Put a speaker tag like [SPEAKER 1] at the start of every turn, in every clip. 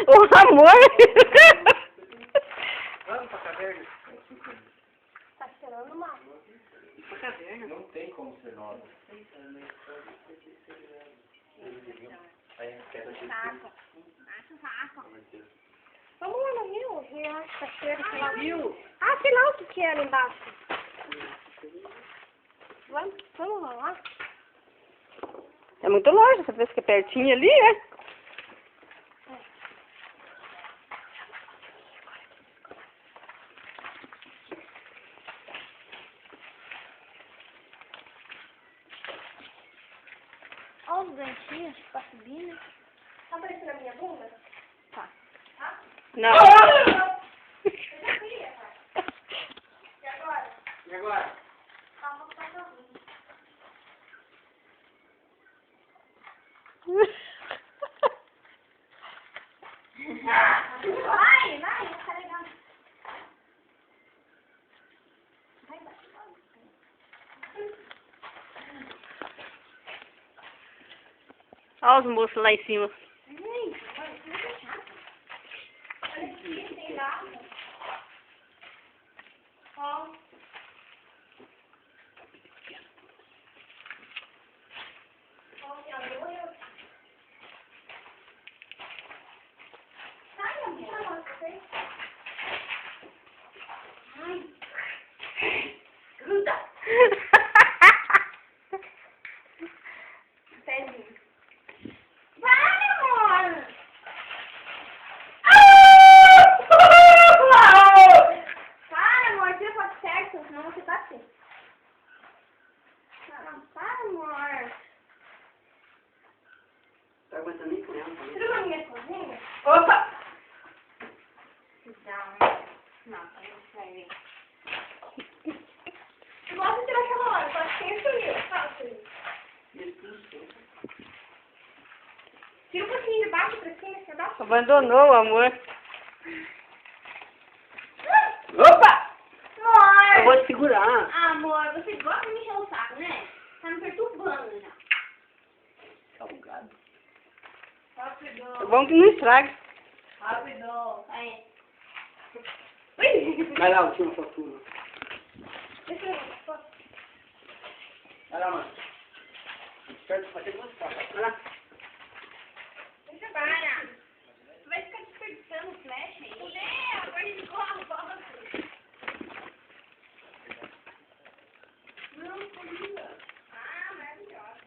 [SPEAKER 1] O amor.
[SPEAKER 2] Vamos pra caverna.
[SPEAKER 3] Tá cheirando mal.
[SPEAKER 2] Pra caverna.
[SPEAKER 4] Não tem como ser nova.
[SPEAKER 3] Saco. Acho saco. Vamos lá no rio, riacho, cachoeira, sei lá.
[SPEAKER 2] Rio?
[SPEAKER 3] Ah, sei lá o que é ali embaixo. Vamos lá.
[SPEAKER 1] É muito longe, você pensa que é pertinho ali, é?
[SPEAKER 3] Olha os ganchinhos pra subir, né? Tá aparecendo a minha bunda?
[SPEAKER 1] Tá.
[SPEAKER 3] Tá?
[SPEAKER 1] Não.
[SPEAKER 3] Eu já queria, tá? E agora?
[SPEAKER 2] E agora?
[SPEAKER 3] Calma que tá sozinho. Vai, tá legal. Vai.
[SPEAKER 1] Olha os moços lá em cima.
[SPEAKER 3] Olha aqui, tem lá. Ó. Ó, tem agulha. Sai, amor. Ai. Gruda. Pezinho. Vai, amor. Para, amor, tira foto certo, senão você tá assim. Para, amor.
[SPEAKER 2] Tá aguentando nem com ela.
[SPEAKER 3] Tira uma minha cozinha.
[SPEAKER 2] Opa!
[SPEAKER 3] Não, não sei. Eu gosto de tirar aquela hora, só que tem sumiu. Fala, sumiu. Tira um pouquinho de baixo pra cima, você dá?
[SPEAKER 1] Abandonou o amor.
[SPEAKER 2] Opa!
[SPEAKER 3] Amor!
[SPEAKER 2] Eu vou te segurar.
[SPEAKER 3] Ah, amor, você gosta de me encher o saco, né? Tá me perturbando já.
[SPEAKER 2] Salgado.
[SPEAKER 1] É
[SPEAKER 3] Rápido.
[SPEAKER 1] bom que não estraga.
[SPEAKER 3] Rápido. Aí. Ui!
[SPEAKER 2] Vai lá, tira uma foto.
[SPEAKER 3] Deixa eu ver.
[SPEAKER 2] Vai lá, mano. Espera, vai ter que mostrar. Vai lá.
[SPEAKER 3] Deixa eu parar. Você vai ficar desperdiçando flash aí. Meu, agora ficou a bola. Não, comida. Ah, maravilhosa.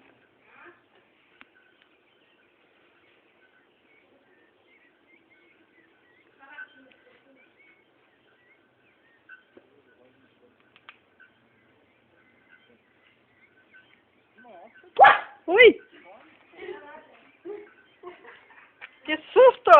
[SPEAKER 1] Ui! Que susto!